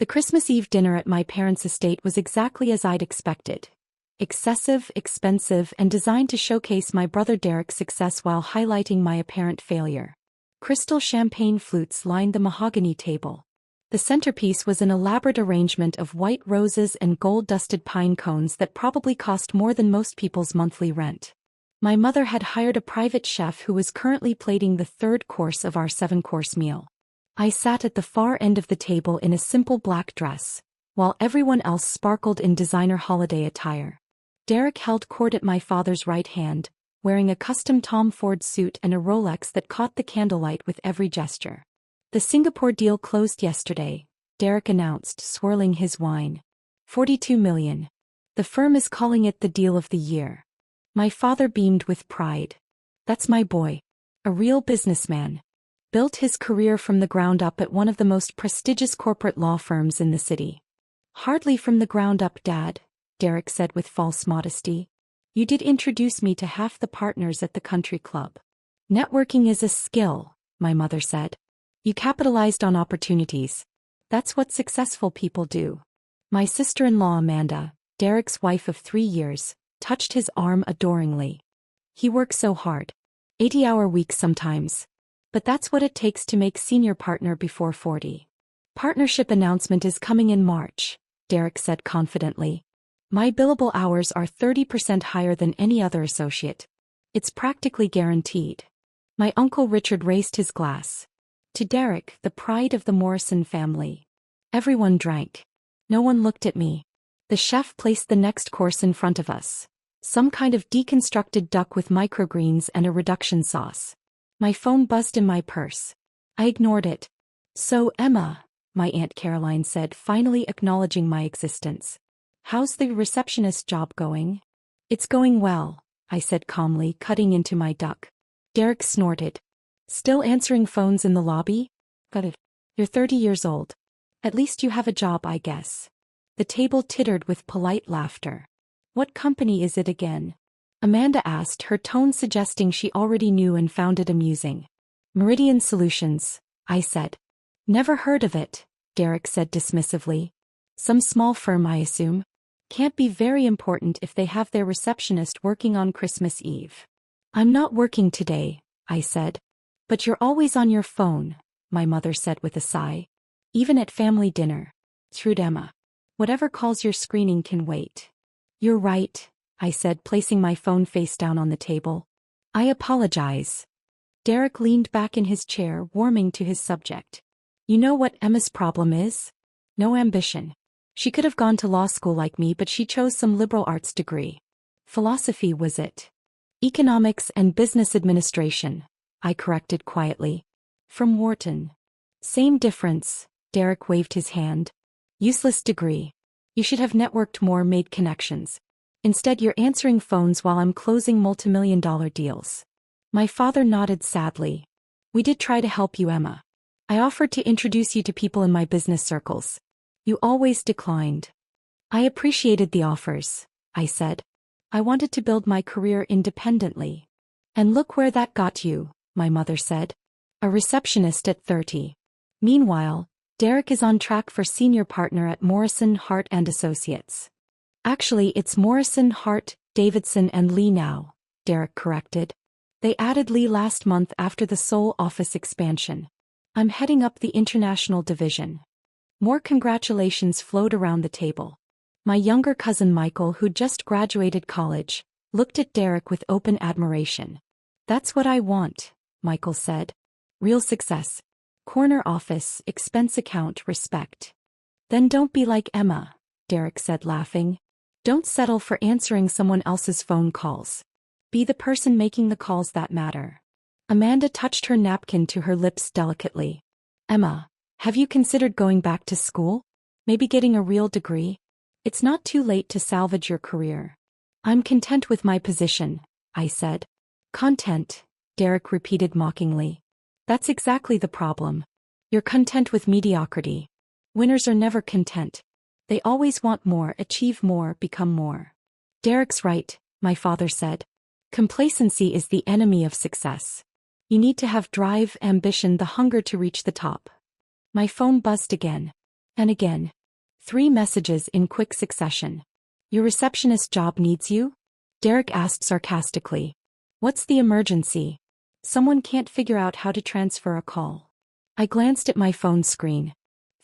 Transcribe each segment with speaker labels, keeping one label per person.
Speaker 1: The Christmas Eve dinner at my parents' estate was exactly as I'd expected. Excessive, expensive, and designed to showcase my brother Derek's success while highlighting my apparent failure. Crystal champagne flutes lined the mahogany table. The centerpiece was an elaborate arrangement of white roses and gold-dusted pine cones that probably cost more than most people's monthly rent. My mother had hired a private chef who was currently plating the third course of our 7-course meal. I sat at the far end of the table in a simple black dress, while everyone else sparkled in designer holiday attire. Derek held court at my father's right hand, wearing a custom Tom Ford suit and a Rolex that caught the candlelight with every gesture. The Singapore deal closed yesterday, Derek announced, swirling his wine. 42 million. The firm is calling it the deal of the year. My father beamed with pride. That's my boy. A real businessman. Built his career from the ground up at one of the most prestigious corporate law firms in the city. Hardly from the ground up, Dad, Derek said with false modesty. You did introduce me to half the partners at the country club. Networking is a skill, my mother said. You capitalized on opportunities. That's what successful people do. My sister-in-law Amanda, Derek's wife of 3 years, touched his arm adoringly. He works so hard. 80-hour weeks sometimes. But that's what it takes to make senior partner before 40. Partnership announcement is coming in March, Derek said confidently. My billable hours are 30% higher than any other associate. It's practically guaranteed. My Uncle Richard raised his glass. To Derek, the pride of the Morrison family. Everyone drank. No one looked at me. The chef placed the next course in front of us. Some kind of deconstructed duck with microgreens and a reduction sauce. My phone buzzed in my purse. I ignored it. So, Emma, my Aunt Caroline said, finally acknowledging my existence. How's the receptionist job going? It's going well, I said calmly, cutting into my duck. Derek snorted. Still answering phones in the lobby? Got it. You're 30 years old. At least you have a job, I guess. The table tittered with polite laughter. What company is it again? Amanda asked, her tone suggesting she already knew and found it amusing. Meridian Solutions, I said. Never heard of it, Derek said dismissively. Some small firm, I assume. Can't be very important if they have their receptionist working on Christmas Eve. I'm not working today, I said. But you're always on your phone, my mother said with a sigh. Even at family dinner. Shrewd Emma. Whatever calls your screening can wait. You're right, I said, placing my phone face down on the table. I apologize. Derek leaned back in his chair, warming to his subject. You know what Emma's problem is? No ambition. She could have gone to law school like me, but she chose some liberal arts degree. Philosophy was it. Economics and business administration, I corrected quietly. From Wharton. Same difference, Derek waved his hand. Useless degree. You should have networked more, made connections. Instead, you're answering phones while I'm closing multimillion-dollar deals. My father nodded sadly. We did try to help you, Emma. I offered to introduce you to people in my business circles. You always declined. I appreciated the offers, I said. I wanted to build my career independently. And look where that got you, my mother said. A receptionist at 30. Meanwhile, Derek is on track for senior partner at Morrison, Hart & Associates. Actually, it's Morrison, Hart, Davidson and Lee now, Derek corrected. They added Lee last month after the Seoul office expansion. I'm heading up the international division. More congratulations flowed around the table. My younger cousin Michael, who'd just graduated college, looked at Derek with open admiration. That's what I want, Michael said. Real success. Corner office, expense account, respect. Then don't be like Emma, Derek said laughing. Don't settle for answering someone else's phone calls. Be the person making the calls that matter. Amanda touched her napkin to her lips delicately. Emma, have you considered going back to school? Maybe getting a real degree? It's not too late to salvage your career. I'm content with my position, I said. Content, Derek repeated mockingly. That's exactly the problem. You're content with mediocrity. Winners are never content. They always want more, achieve more, become more. Derek's right, my father said. Complacency is the enemy of success. You need to have drive, ambition, the hunger to reach the top. My phone buzzed again. And again. 3 messages in quick succession. Your receptionist job needs you? Derek asked sarcastically. What's the emergency? Someone can't figure out how to transfer a call. I glanced at my phone screen.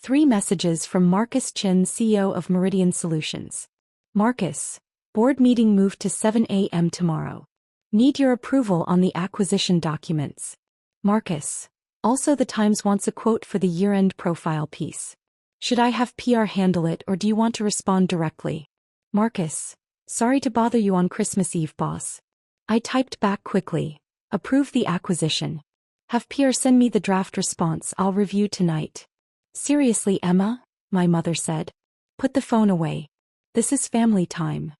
Speaker 1: 3 messages from Marcus Chin, CEO of Meridian Solutions. Marcus, board meeting moved to 7 a.m. tomorrow. Need your approval on the acquisition documents. Marcus, also the Times wants a quote for the year-end profile piece. Should I have PR handle it or do you want to respond directly? Marcus, sorry to bother you on Christmas Eve, boss. I typed back quickly. Approve the acquisition. Have PR send me the draft response I'll review tonight. Seriously, Emma? My mother said. Put the phone away. This is family time.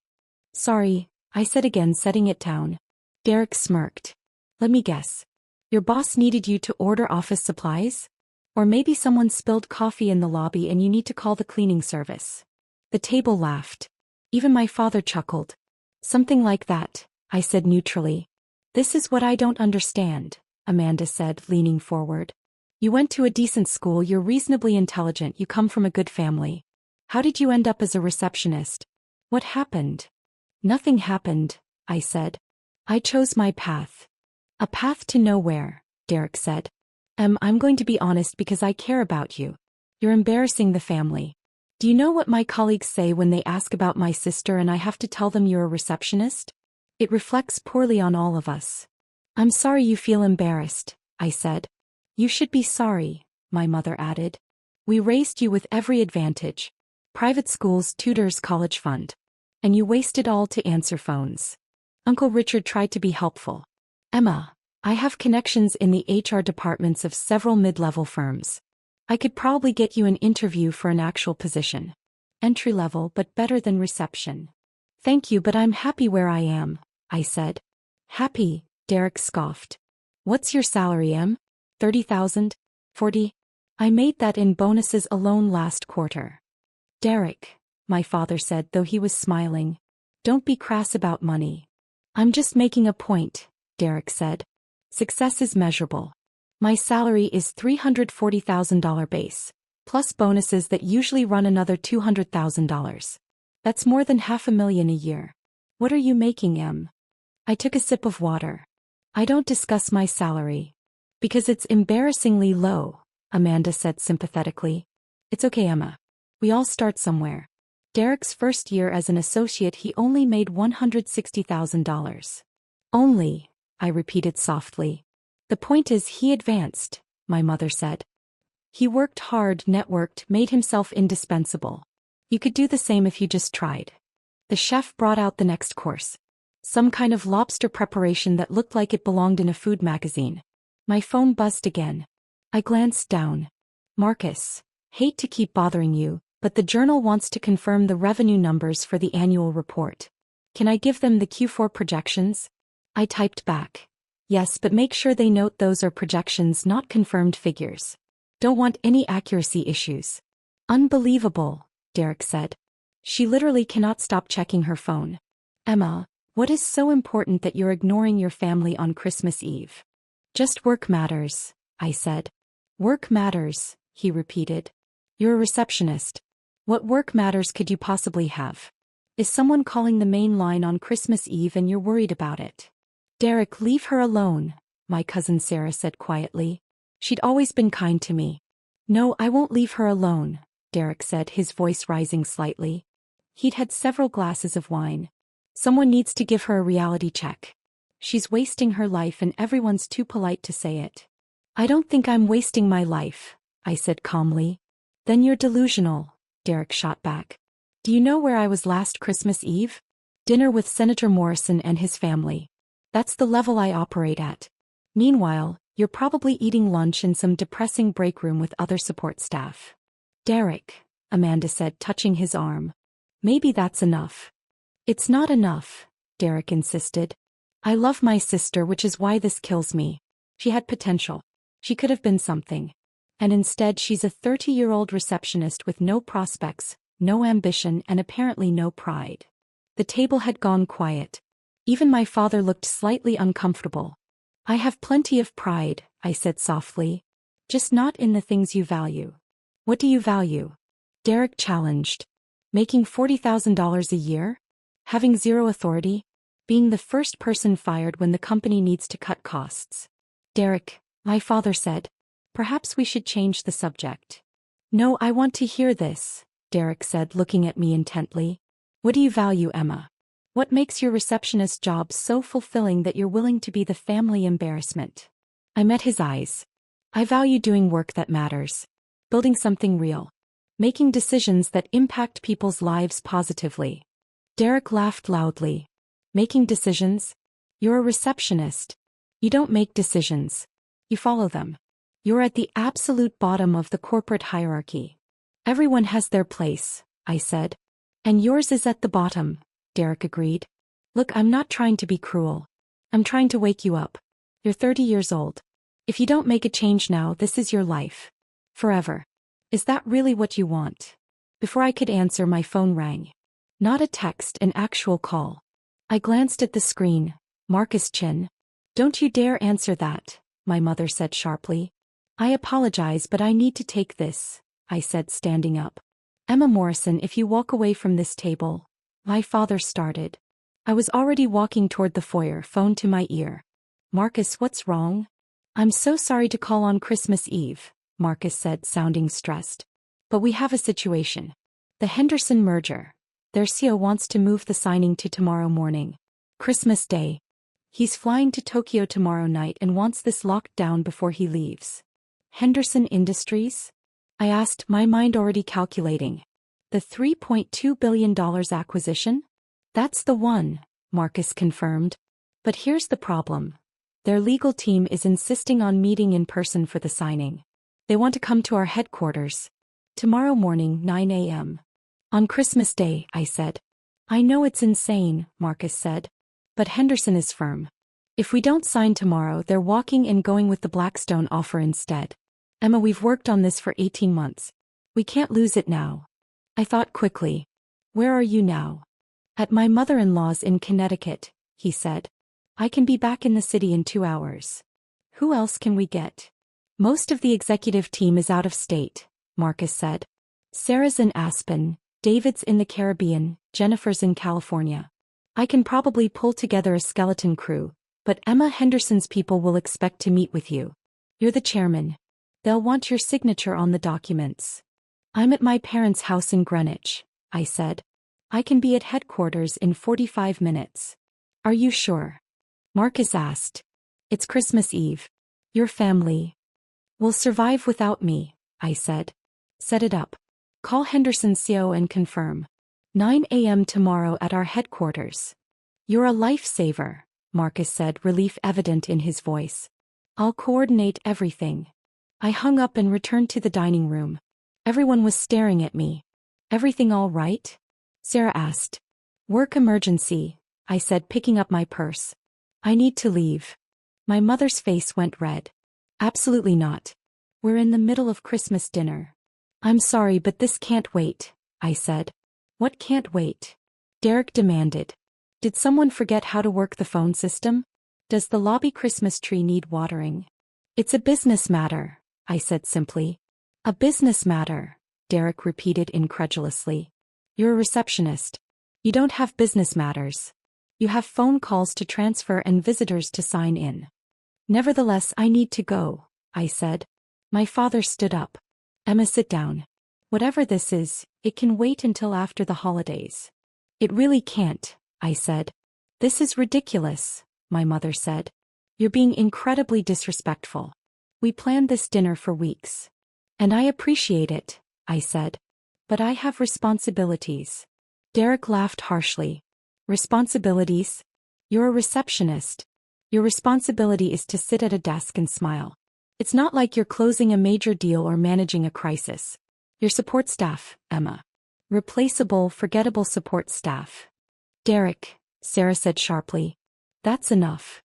Speaker 1: Sorry, I said again, setting it down. Derek smirked. Let me guess. Your boss needed you to order office supplies? Or maybe someone spilled coffee in the lobby and you need to call the cleaning service. The table laughed. Even my father chuckled. Something like that, I said neutrally. This is what I don't understand, Amanda said, leaning forward. You went to a decent school, you're reasonably intelligent, you come from a good family. How did you end up as a receptionist? What happened? Nothing happened, I said. I chose my path. A path to nowhere, Derek said. I'm going to be honest because I care about you. You're embarrassing the family. Do you know what my colleagues say when they ask about my sister and I have to tell them you're a receptionist? It reflects poorly on all of us. I'm sorry you feel embarrassed, I said. You should be sorry, my mother added. We raised you with every advantage. Private schools, tutors, college fund. And you wasted all to answer phones. Uncle Richard tried to be helpful. Emma, I have connections in the HR departments of several mid-level firms. I could probably get you an interview for an actual position. Entry-level but better than reception. Thank you, but I'm happy where I am, I said. Happy, Derek scoffed. What's your salary, Em? 30,000? 40? I made that in bonuses alone last quarter. Derek, my father said, though he was smiling. Don't be crass about money. I'm just making a point, Derek said. Success is measurable. My salary is $340,000 base, plus bonuses that usually run another $200,000. That's more than $500,000 a year. What are you making, Em? I took a sip of water. I don't discuss my salary. Because it's embarrassingly low, Amanda said sympathetically. It's okay, Emma. We all start somewhere. Derek's first year as an associate, he only made $160,000. Only, I repeated softly. The point is he advanced, my mother said. He worked hard, networked, made himself indispensable. You could do the same if you just tried. The chef brought out the next course. Some kind of lobster preparation that looked like it belonged in a food magazine. My phone buzzed again. I glanced down. Marcus, hate to keep bothering you, but the journal wants to confirm the revenue numbers for the annual report. Can I give them the Q4 projections? I typed back. Yes, but make sure they note those are projections, not confirmed figures. Don't want any accuracy issues. Unbelievable, Derek said. She literally cannot stop checking her phone. Emma, what is so important that you're ignoring your family on Christmas Eve? Just work matters, I said. Work matters, he repeated. You're a receptionist. What work matters could you possibly have? Is someone calling the main line on Christmas Eve and you're worried about it? Derek, leave her alone, my cousin Sarah said quietly. She'd always been kind to me. No, I won't leave her alone, Derek said, his voice rising slightly. He'd had several glasses of wine. Someone needs to give her a reality check. She's wasting her life and everyone's too polite to say it. I don't think I'm wasting my life, I said calmly. Then you're delusional, Derek shot back. Do you know where I was last Christmas Eve? Dinner with Senator Morrison and his family. That's the level I operate at. Meanwhile, you're probably eating lunch in some depressing break room with other support staff. Derek, Amanda said, touching his arm. Maybe that's enough. It's not enough, Derek insisted. I love my sister, which is why this kills me. She had potential. She could have been something. And instead she's a 30-year-old receptionist with no prospects, no ambition, and apparently no pride. The table had gone quiet. Even my father looked slightly uncomfortable. I have plenty of pride, I said softly. Just not in the things you value. What do you value? Derek challenged. Making $40,000 a year? Having zero authority? Being the first person fired when the company needs to cut costs? Derek, my father said. Perhaps we should change the subject. No, I want to hear this, Derek said, looking at me intently. What do you value, Emma? What makes your receptionist job so fulfilling that you're willing to be the family embarrassment? I met his eyes. I value doing work that matters. Building something real. Making decisions that impact people's lives positively. Derek laughed loudly. Making decisions? You're a receptionist. You don't make decisions. You follow them. You're at the absolute bottom of the corporate hierarchy. Everyone has their place, I said. And yours is at the bottom, Derek agreed. Look, I'm not trying to be cruel. I'm trying to wake you up. You're 30 years old. If you don't make a change now, this is your life. Forever. Is that really what you want? Before I could answer, my phone rang. Not a text, an actual call. I glanced at the screen. Marcus Chin. Don't you dare answer that, my mother said sharply. I apologize, but I need to take this, I said, standing up. Emma Morrison, if you walk away from this table, my father started. I was already walking toward the foyer, phone to my ear. Marcus, what's wrong? I'm so sorry to call on Christmas Eve, Marcus said, sounding stressed. But we have a situation. The Henderson merger. Their CEO wants to move the signing to tomorrow morning. Christmas Day. He's flying to Tokyo tomorrow night and wants this locked down before he leaves. Henderson Industries? I asked, my mind already calculating. The $3.2 billion acquisition? That's the one, Marcus confirmed. But here's the problem. Their legal team is insisting on meeting in person for the signing. They want to come to our headquarters. Tomorrow morning, 9 a.m. On Christmas Day, I said. I know it's insane, Marcus said. But Henderson is firm. If we don't sign tomorrow, they're walking and going with the Blackstone offer instead. Emma, we've worked on this for 18 months. We can't lose it now. I thought quickly. Where are you now? At my mother-in-law's in Connecticut, he said. I can be back in the city in 2 hours. Who else can we get? Most of the executive team is out of state, Marcus said. Sarah's in Aspen, David's in the Caribbean, Jennifer's in California. I can probably pull together a skeleton crew, but Emma Henderson's people will expect to meet with you. You're the chairman. They'll want your signature on the documents. I'm at my parents' house in Greenwich, I said. I can be at headquarters in 45 minutes. Are you sure? Marcus asked. It's Christmas Eve. Your family will survive without me, I said. Set it up. Call Henderson's CEO and confirm. 9 a.m. tomorrow at our headquarters. You're a lifesaver, Marcus said, relief evident in his voice. I'll coordinate everything. I hung up and returned to the dining room. Everyone was staring at me. Everything all right? Sarah asked. Work emergency, I said, picking up my purse. I need to leave. My mother's face went red. Absolutely not. We're in the middle of Christmas dinner. I'm sorry, but this can't wait, I said. What can't wait? Derek demanded. Did someone forget how to work the phone system? Does the lobby Christmas tree need watering? It's a business matter, I said simply. A business matter, Derek repeated incredulously. You're a receptionist. You don't have business matters. You have phone calls to transfer and visitors to sign in. Nevertheless, I need to go, I said. My father stood up. Emma, sit down. Whatever this is, it can wait until after the holidays. It really can't, I said. This is ridiculous, my mother said. You're being incredibly disrespectful. We planned this dinner for weeks. And I appreciate it, I said. But I have responsibilities. Derek laughed harshly. Responsibilities? You're a receptionist. Your responsibility is to sit at a desk and smile. It's not like you're closing a major deal or managing a crisis. Your support staff, Emma. Replaceable, forgettable support staff. Derek, Sarah said sharply. That's enough.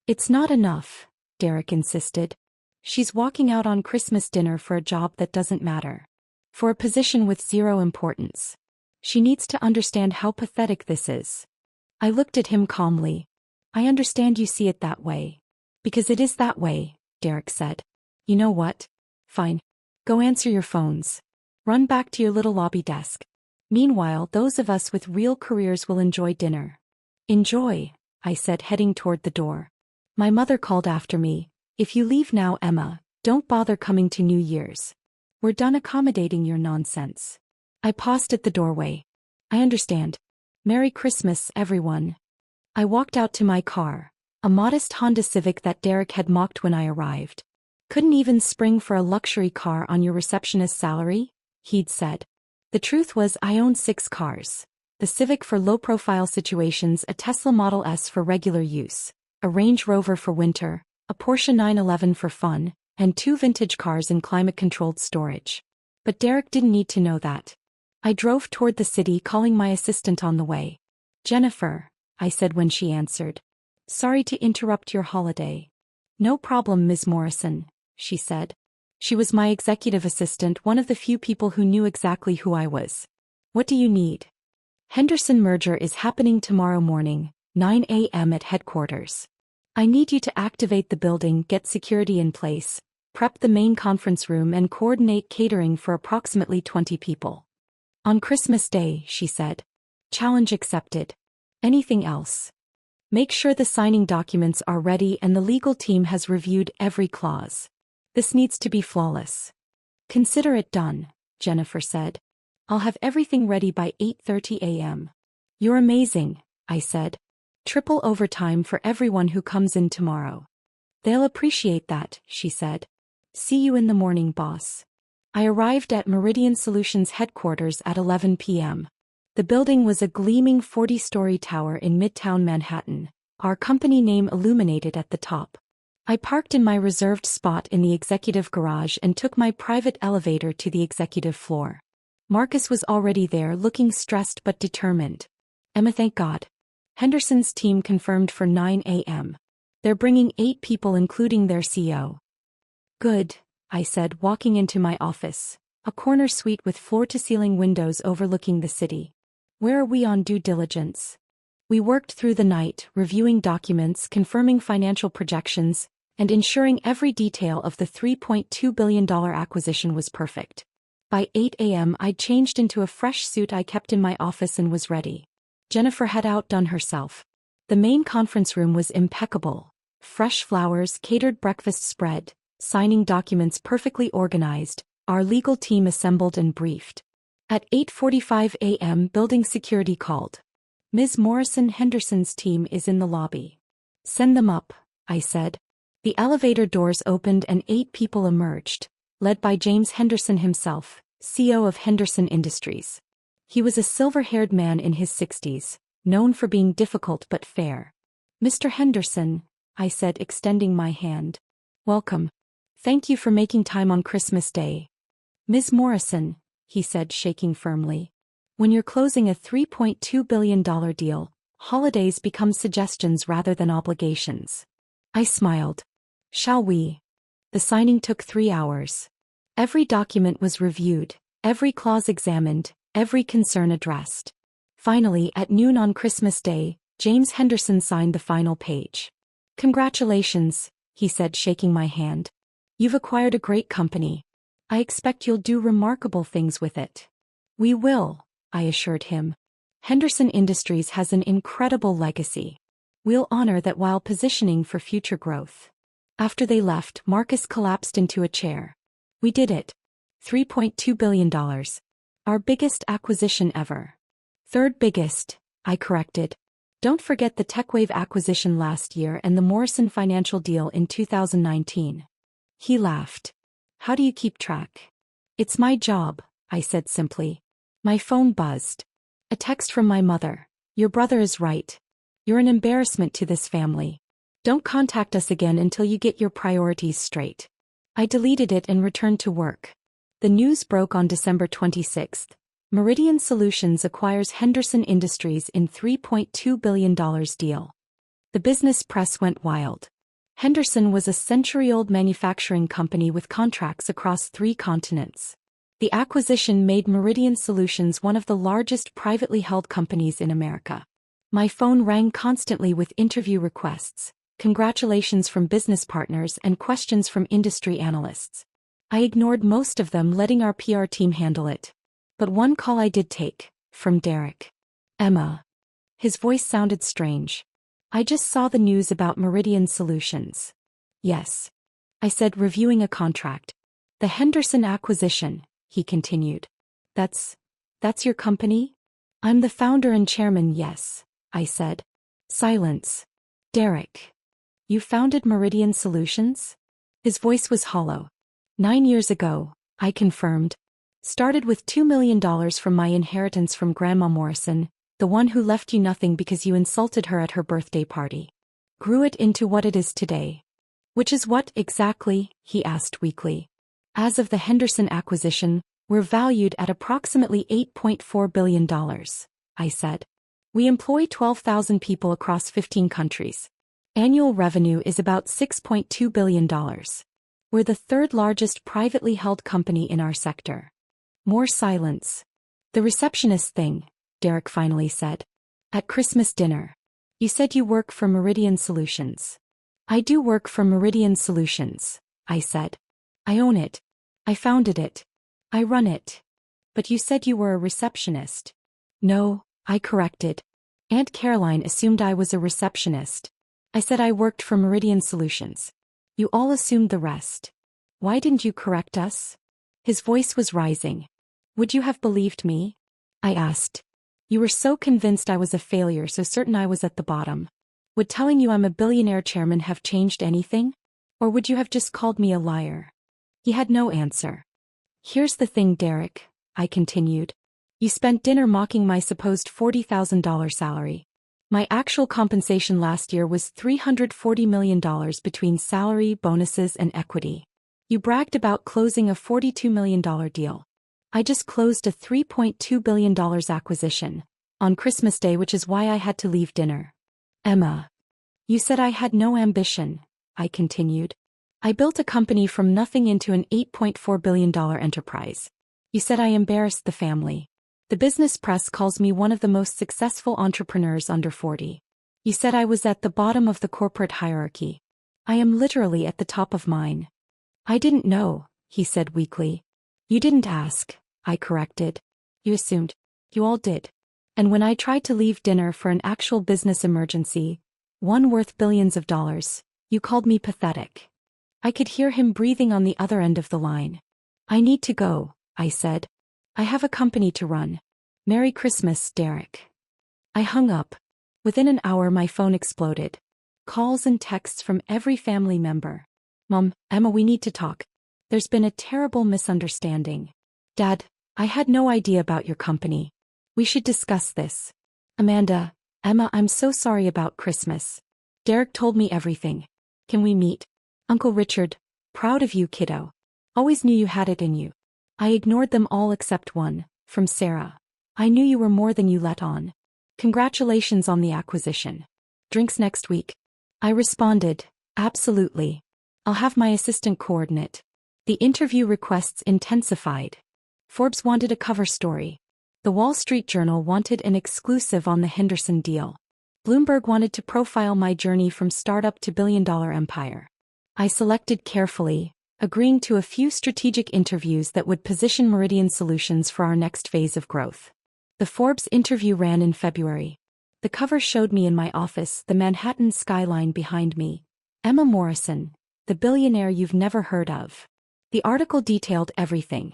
Speaker 1: It's not enough, Derek insisted. She's walking out on Christmas dinner for a job that doesn't matter. For a position with zero importance. She needs to understand how pathetic this is. I looked at him calmly. I understand you see it that way. Because it is that way, Derek said. You know what? Fine. Go answer your phones. Run back to your little lobby desk. Meanwhile, those of us with real careers will enjoy dinner. Enjoy, I said, heading toward the door. My mother called after me, "If you leave now, Emma, don't bother coming to New Year's. We're done accommodating your nonsense." I paused at the doorway. I understand. Merry Christmas, everyone. I walked out to my car, a modest Honda Civic that Derek had mocked when I arrived. "Couldn't even spring for a luxury car on your receptionist's salary?" he'd said. The truth was I owned 6 cars. The Civic for low-profile situations, a Tesla Model S for regular use, a Range Rover for winter, a Porsche 911 for fun, and 2 vintage cars in climate-controlled storage. But Derek didn't need to know that. I drove toward the city, calling my assistant on the way. "Jennifer," I said when she answered. "Sorry to interrupt your holiday." "No problem, Ms. Morrison," she said. She was my executive assistant, one of the few people who knew exactly who I was. "What do you need?" "Henderson merger is happening tomorrow morning, 9 a.m. at headquarters. I need you to activate the building, get security in place, prep the main conference room, and coordinate catering for approximately 20 people. On Christmas Day," she said. "Challenge accepted. Anything else? Make sure the signing documents are ready and the legal team has reviewed every clause. This needs to be flawless." "Consider it done," Jennifer said. "I'll have everything ready by 8:30 a.m. "You're amazing," I said. "Triple overtime for everyone who comes in tomorrow." "They'll appreciate that," she said. "See you in the morning, boss." I arrived at Meridian Solutions headquarters at 11 p.m. The building was a gleaming 40-story tower in Midtown Manhattan, our company name illuminated at the top. I parked in my reserved spot in the executive garage and took my private elevator to the executive floor. Marcus was already there, looking stressed but determined. "Emma, thank God. Henderson's team confirmed for 9 a.m. They're bringing 8 people including their CEO." "Good," I said, walking into my office, a corner suite with floor-to-ceiling windows overlooking the city. "Where are we on due diligence?" We worked through the night, reviewing documents, confirming financial projections, and ensuring every detail of the $3.2 billion acquisition was perfect. By 8 a.m. I'd changed into a fresh suit I kept in my office and was ready. Jennifer had outdone herself. The main conference room was impeccable. Fresh flowers, catered breakfast spread, signing documents perfectly organized, our legal team assembled and briefed. At 8:45 a.m. building security called. "Ms. Morrison, Henderson's team is in the lobby." "Send them up," I said. The elevator doors opened and 8 people emerged, led by James Henderson himself, CEO of Henderson Industries. He was a silver-haired man in his 60s, known for being difficult but fair. "Mr. Henderson," I said, extending my hand. "Welcome. Thank you for making time on Christmas Day." "Ms. Morrison," he said, shaking firmly. "When you're closing a $3.2 billion deal, holidays become suggestions rather than obligations." I smiled. "Shall we?" The signing took 3 hours. Every document was reviewed, every clause examined, every concern addressed. Finally, at noon on Christmas Day, James Henderson signed the final page. "Congratulations," he said, shaking my hand. "You've acquired a great company. I expect you'll do remarkable things with it." "We will," I assured him. "Henderson Industries has an incredible legacy. We'll honor that while positioning for future growth." After they left, Marcus collapsed into a chair. "We did it. $3.2 billion. Our biggest acquisition ever." "Third biggest," I corrected. "Don't forget the TechWave acquisition last year and the Morrison Financial deal in 2019. He laughed. "How do you keep track?" "It's my job," I said simply. My phone buzzed. A text from my mother. "Your brother is right. You're an embarrassment to this family. Don't contact us again until you get your priorities straight." I deleted it and returned to work. The news broke on December 26th. Meridian Solutions acquires Henderson Industries in $3.2 billion deal. The business press went wild. Henderson was a century-old manufacturing company with contracts across 3 continents. The acquisition made Meridian Solutions one of the largest privately held companies in America. My phone rang constantly with interview requests, congratulations from business partners, and questions from industry analysts. I ignored most of them, letting our PR team handle it. But one call I did take, from Derek. Emma. His voice sounded strange. I just saw the news about Meridian Solutions. Yes. I said, reviewing a contract. The Henderson acquisition, he continued. That's your company? I'm the founder and chairman, yes, I said. Silence. Derek. You founded Meridian Solutions? His voice was hollow. 9 years ago, I confirmed. Started with $2 million from my inheritance from Grandma Morrison, the one who left you nothing because you insulted her at her birthday party. Grew it into what it is today. Which is what exactly? He asked weakly. As of the Henderson acquisition, we're valued at approximately $8.4 billion, I said. We employ 12,000 people across 15 countries. Annual revenue is about $6.2 billion. We're the third largest privately held company in our sector. More silence. The receptionist thing, Derek finally said. At Christmas dinner. You said you work for Meridian Solutions. I do work for Meridian Solutions, I said. I own it. I founded it. I run it. But you said you were a receptionist. No, I corrected. Aunt Caroline assumed I was a receptionist. I said I worked for Meridian Solutions. You all assumed the rest. Why didn't you correct us? His voice was rising. Would you have believed me? I asked. You were so convinced I was a failure, so certain I was at the bottom. Would telling you I'm a billionaire chairman have changed anything? Or would you have just called me a liar? He had no answer. Here's the thing, Derek, I continued. You spent dinner mocking my supposed $40,000 salary. My actual compensation last year was $340 million between salary, bonuses, and equity. You bragged about closing a $42 million deal. I just closed a $3.2 billion acquisition on Christmas Day, which is why I had to leave dinner. Emma. You said I had no ambition, I continued. I built a company from nothing into an $8.4 billion enterprise. You said I embarrassed the family. The business press calls me one of the most successful entrepreneurs under 40. You said I was at the bottom of the corporate hierarchy. I am literally at the top of mine. I didn't know, he said weakly. You didn't ask, I corrected. You assumed. You all did. And when I tried to leave dinner for an actual business emergency, one worth billions of dollars, you called me pathetic. I could hear him breathing on the other end of the line. I need to go, I said. I have a company to run. Merry Christmas, Derek. I hung up. Within an hour my phone exploded. Calls and texts from every family member. Mom, Emma, we need to talk. There's been a terrible misunderstanding. Dad, I had no idea about your company. We should discuss this. Amanda, Emma, I'm so sorry about Christmas. Derek told me everything. Can we meet? Uncle Richard, proud of you, kiddo. Always knew you had it in you. I ignored them all except one, from Sarah. I knew you were more than you let on. Congratulations on the acquisition. Drinks next week. I responded, absolutely. I'll have my assistant coordinate. The interview requests intensified. Forbes wanted a cover story. The Wall Street Journal wanted an exclusive on the Henderson deal. Bloomberg wanted to profile my journey from startup to billion-dollar empire. I selected carefully, agreeing to a few strategic interviews that would position Meridian Solutions for our next phase of growth. The Forbes interview ran in February. The cover showed me in my office, the Manhattan skyline behind me. Emma Morrison, the billionaire you've never heard of. The article detailed everything.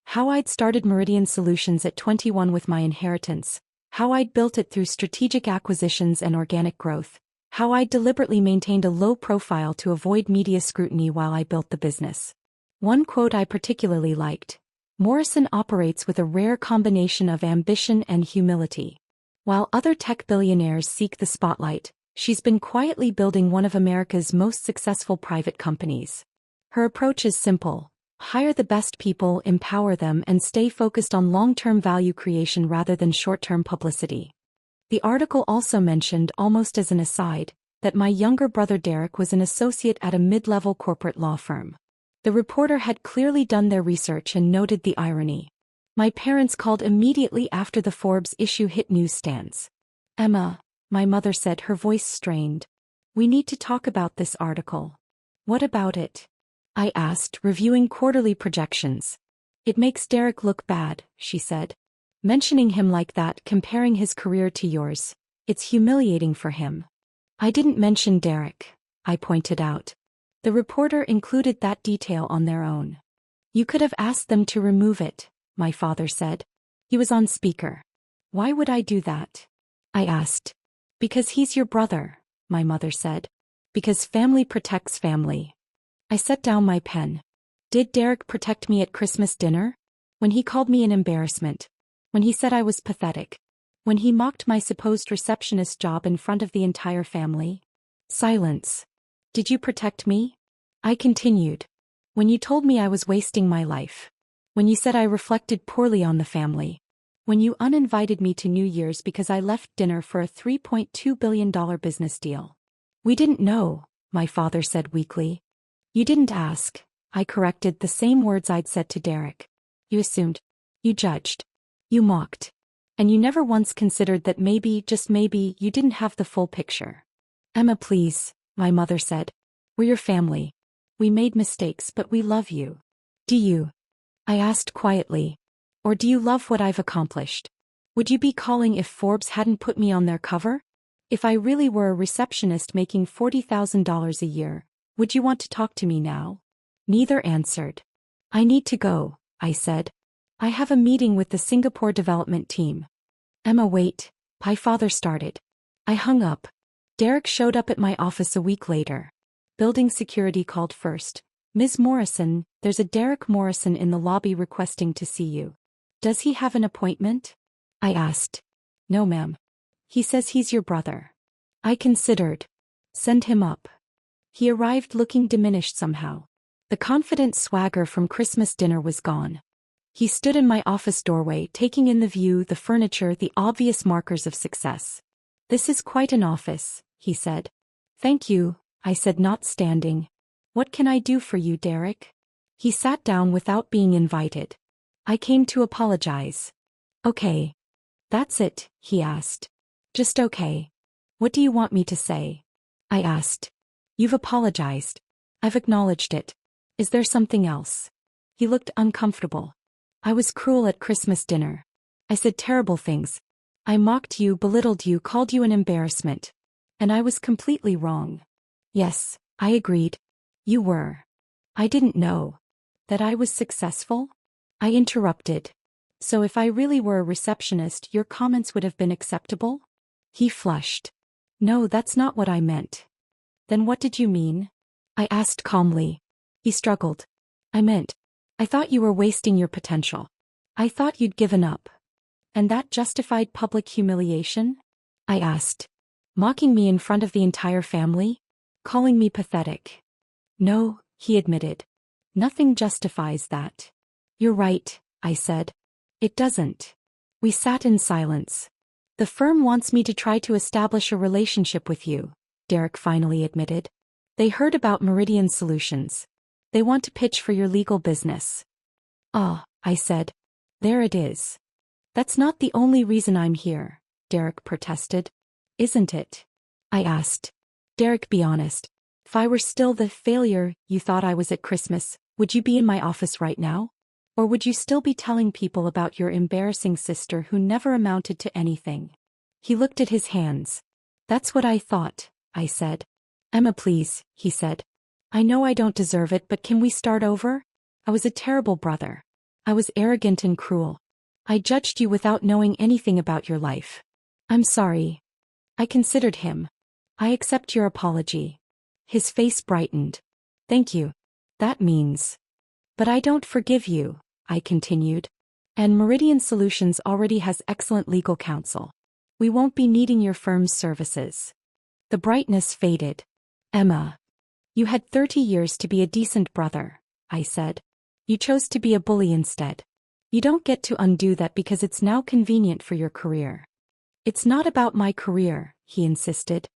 Speaker 1: How I'd started Meridian Solutions at 21 with my inheritance, how I'd built it through strategic acquisitions and organic growth, how I'd deliberately maintained a low profile to avoid media scrutiny while I built the business. One quote I particularly liked: Morrison operates with a rare combination of ambition and humility. While other tech billionaires seek the spotlight, she's been quietly building one of America's most successful private companies. Her approach is simple: hire the best people, empower them, and stay focused on long-term value creation rather than short-term publicity. The article also mentioned, almost as an aside, that my younger brother Derek was an associate at a mid-level corporate law firm. The reporter had clearly done their research and noted the irony. My parents called immediately after the Forbes issue hit newsstands. Emma, my mother said, her voice strained. We need to talk about this article. What about it? I asked, reviewing quarterly projections. It makes Derek look bad, she said. Mentioning him like that, comparing his career to yours. It's humiliating for him. I didn't mention Derek, I pointed out. The reporter included that detail on their own. You could have asked them to remove it, my father said. He was on speaker. Why would I do that? I asked. Because he's your brother, my mother said. Because family protects family. I set down my pen. Did Derek protect me at Christmas dinner? When he called me an embarrassment. When he said I was pathetic. When he mocked my supposed receptionist job in front of the entire family. Silence. Did you protect me? I continued. When you told me I was wasting my life. When you said I reflected poorly on the family. When you uninvited me to New Year's because I left dinner for a $3.2 billion business deal. We didn't know, my father said weakly. You didn't ask, I corrected, the same words I'd said to Derek. You assumed. You judged. You mocked. And you never once considered that maybe, just maybe, you didn't have the full picture. Emma, please, my mother said. We're your family. We made mistakes, but we love you. Do you? I asked quietly. Or do you love what I've accomplished? Would you be calling if Forbes hadn't put me on their cover? If I really were a receptionist making $40,000 a year, would you want to talk to me now? Neither answered. I need to go, I said. I have a meeting with the Singapore development team. Emma, wait, my father started. I hung up. Derek showed up at my office a week later. Building security called first. Ms. Morrison, there's a Derek Morrison in the lobby requesting to see you. Does he have an appointment? I asked. No, ma'am. He says he's your brother. I considered. Send him up. He arrived looking diminished somehow. The confident swagger from Christmas dinner was gone. He stood in my office doorway, taking in the view, the furniture, the obvious markers of success. This is quite an office, he said. Thank you, I said, not standing. What can I do for you, Derek? He sat down without being invited. I came to apologize. Okay. That's it, he asked. Just okay. What do you want me to say? I asked. You've apologized. I've acknowledged it. Is there something else? He looked uncomfortable. I was cruel at Christmas dinner. I said terrible things. I mocked you, belittled you, called you an embarrassment. And I was completely wrong. Yes, I agreed. You were. I didn't know. That I was successful? I interrupted. So if I really were a receptionist, your comments would have been acceptable? He flushed. No, that's not what I meant. Then what did you mean? I asked calmly. He struggled. I thought you were wasting your potential. I thought you'd given up. And that justified public humiliation? I asked. Mocking me in front of the entire family? Calling me pathetic? No, he admitted. Nothing justifies that. You're right, I said. It doesn't. We sat in silence. The firm wants me to try to establish a relationship with you, Derek finally admitted. They heard about Meridian Solutions. They want to pitch for your legal business. Ah, I said. There it is. That's not the only reason I'm here, Derek protested. Isn't it? I asked. Derek, be honest. If I were still the failure you thought I was at Christmas, would you be in my office right now? Or would you still be telling people about your embarrassing sister who never amounted to anything? He looked at his hands. That's what I thought, I said. Emma, please, he said. I know I don't deserve it, but can we start over? I was a terrible brother. I was arrogant and cruel. I judged you without knowing anything about your life. I'm sorry. I considered him. I accept your apology. His face brightened. Thank you. That means. But I don't forgive you, I continued. And Meridian Solutions already has excellent legal counsel. We won't be needing your firm's services. The brightness faded. Emma. You had 30 years to be a decent brother, I said. You chose to be a bully instead. You don't get to undo that because it's now convenient for your career. It's not about my career, he insisted.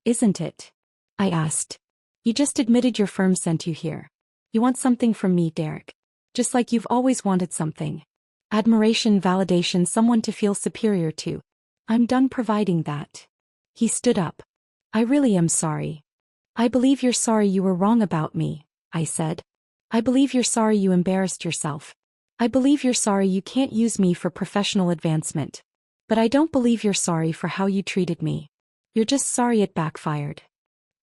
Speaker 1: Isn't it? I asked. You just admitted your firm sent you here. You want something from me, Derek. Just like you've always wanted something. Admiration, validation, someone to feel superior to. I'm done providing that. He stood up. I really am sorry. I believe you're sorry you were wrong about me, I said. I believe you're sorry you embarrassed yourself. I believe you're sorry you can't use me for professional advancement. But I don't believe you're sorry for how you treated me. You're just sorry it backfired."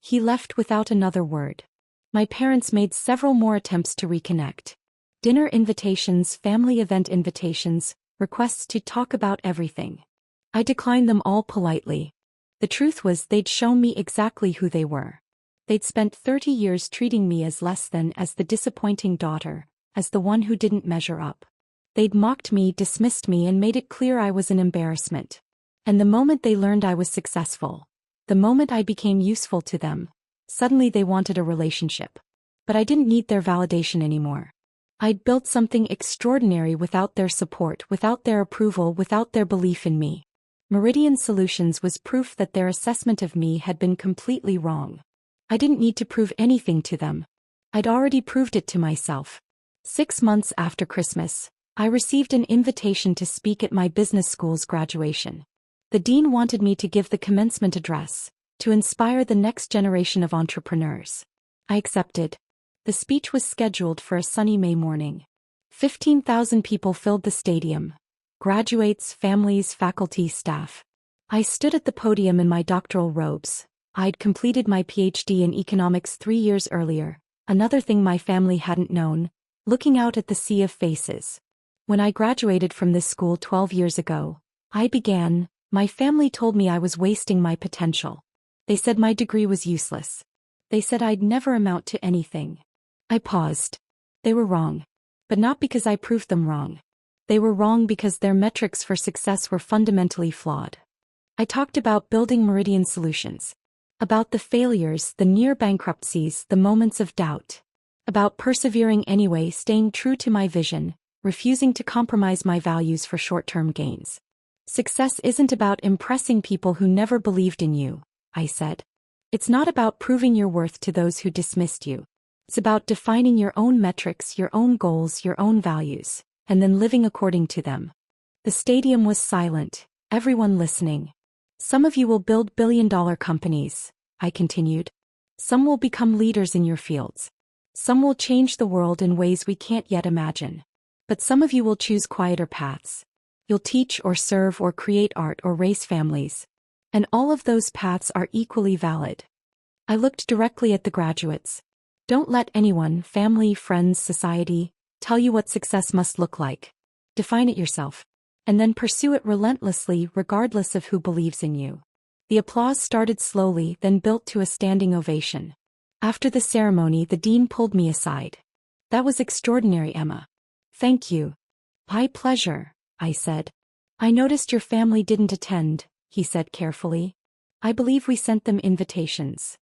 Speaker 1: He left without another word. My parents made several more attempts to reconnect. Dinner invitations, family event invitations, requests to talk about everything. I declined them all politely. The truth was they'd shown me exactly who they were. They'd spent 30 years treating me as less than, as the disappointing daughter, as the one who didn't measure up. They'd mocked me, dismissed me, and made it clear I was an embarrassment. And the moment they learned I was successful, the moment I became useful to them, suddenly they wanted a relationship. But I didn't need their validation anymore. I'd built something extraordinary without their support, without their approval, without their belief in me. Meridian Solutions was proof that their assessment of me had been completely wrong. I didn't need to prove anything to them. I'd already proved it to myself. 6 months after Christmas, I received an invitation to speak at my business school's graduation. The dean wanted me to give the commencement address, to inspire the next generation of entrepreneurs. I accepted. The speech was scheduled for a sunny May morning. 15,000 people filled the stadium. Graduates, families, faculty, staff. I stood at the podium in my doctoral robes. I'd completed my PhD in economics 3 years earlier, another thing my family hadn't known, looking out at the sea of faces. When I graduated from this school 12 years ago, my family told me I was wasting my potential. They said my degree was useless. They said I'd never amount to anything. I paused. They were wrong. But not because I proved them wrong. They were wrong because their metrics for success were fundamentally flawed. I talked about building Meridian Solutions. About the failures, the near bankruptcies, the moments of doubt. About persevering anyway, staying true to my vision, refusing to compromise my values for short-term gains. Success isn't about impressing people who never believed in you, I said. It's not about proving your worth to those who dismissed you. It's about defining your own metrics, your own goals, your own values, and then living according to them. The stadium was silent, everyone listening. Some of you will build billion-dollar companies, I continued. Some will become leaders in your fields. Some will change the world in ways we can't yet imagine. But some of you will choose quieter paths. You'll teach or serve or create art or raise families. And all of those paths are equally valid. I looked directly at the graduates. Don't let anyone, family, friends, society, tell you what success must look like. Define it yourself. And then pursue it relentlessly, regardless of who believes in you. The applause started slowly, then built to a standing ovation. After the ceremony, the dean pulled me aside. That was extraordinary, Emma. Thank you. My pleasure, I said. I noticed your family didn't attend, he said carefully. I believe we sent them invitations.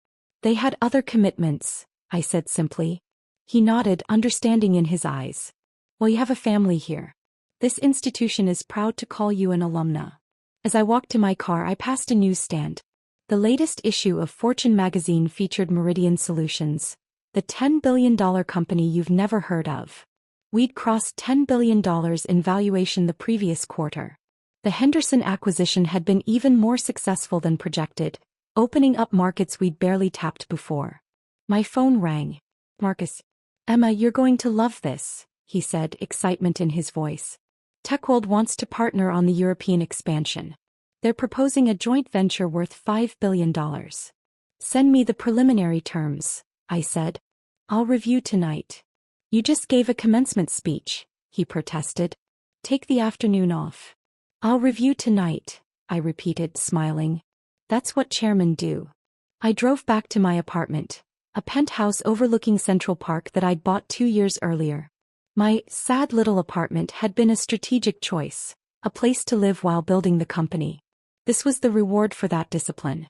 Speaker 1: They had other commitments, I said simply. He nodded, understanding in his eyes. Well, you have a family here. This institution is proud to call you an alumna. As I walked to my car, I passed a newsstand. The latest issue of Fortune magazine featured Meridian Solutions, the $10 billion company you've never heard of. We'd crossed $10 billion in valuation the previous quarter. The Henderson acquisition had been even more successful than projected, opening up markets we'd barely tapped before. My phone rang. Marcus. Emma, you're going to love this, he said, excitement in his voice. TechWorld wants to partner on the European expansion. They're proposing a joint venture worth $5 billion. Send me the preliminary terms, I said. I'll review tonight. You just gave a commencement speech, he protested. Take the afternoon off. I'll review tonight, I repeated, smiling. That's what chairmen do. I drove back to my apartment, a penthouse overlooking Central Park that I'd bought 2 years earlier. My sad little apartment had been a strategic choice, a place to live while building the company. This was the reward for that discipline.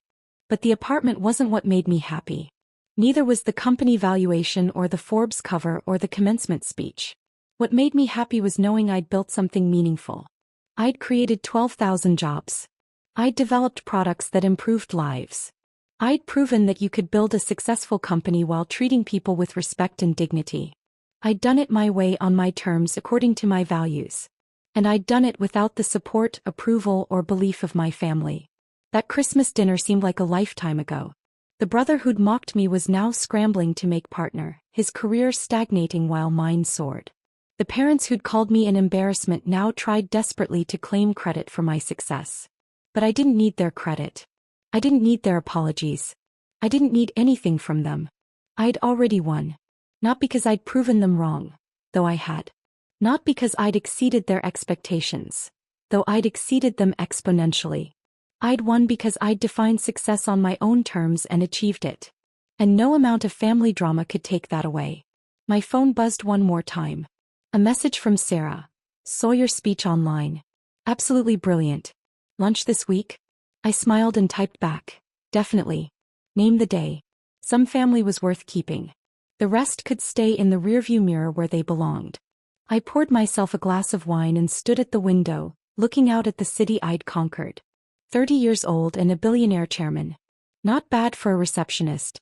Speaker 1: But the apartment wasn't what made me happy. Neither was the company valuation or the Forbes cover or the commencement speech. What made me happy was knowing I'd built something meaningful. I'd created 12,000 jobs. I'd developed products that improved lives. I'd proven that you could build a successful company while treating people with respect and dignity. I'd done it my way on my terms according to my values. And I'd done it without the support, approval, or belief of my family. That Christmas dinner seemed like a lifetime ago. The brother who'd mocked me was now scrambling to make partner, his career stagnating while mine soared. The parents who'd called me an embarrassment now tried desperately to claim credit for my success. But I didn't need their credit. I didn't need their apologies. I didn't need anything from them. I'd already won. Not because I'd proven them wrong, though I had. Not because I'd exceeded their expectations, though I'd exceeded them exponentially. I'd won because I'd defined success on my own terms and achieved it. And no amount of family drama could take that away. My phone buzzed one more time. A message from Sarah. Saw your speech online. Absolutely brilliant. Lunch this week? I smiled and typed back. Definitely. Name the day. Some family was worth keeping. The rest could stay in the rearview mirror where they belonged. I poured myself a glass of wine and stood at the window, looking out at the city I'd conquered. 30 years old and a billionaire chairman. Not bad for a receptionist,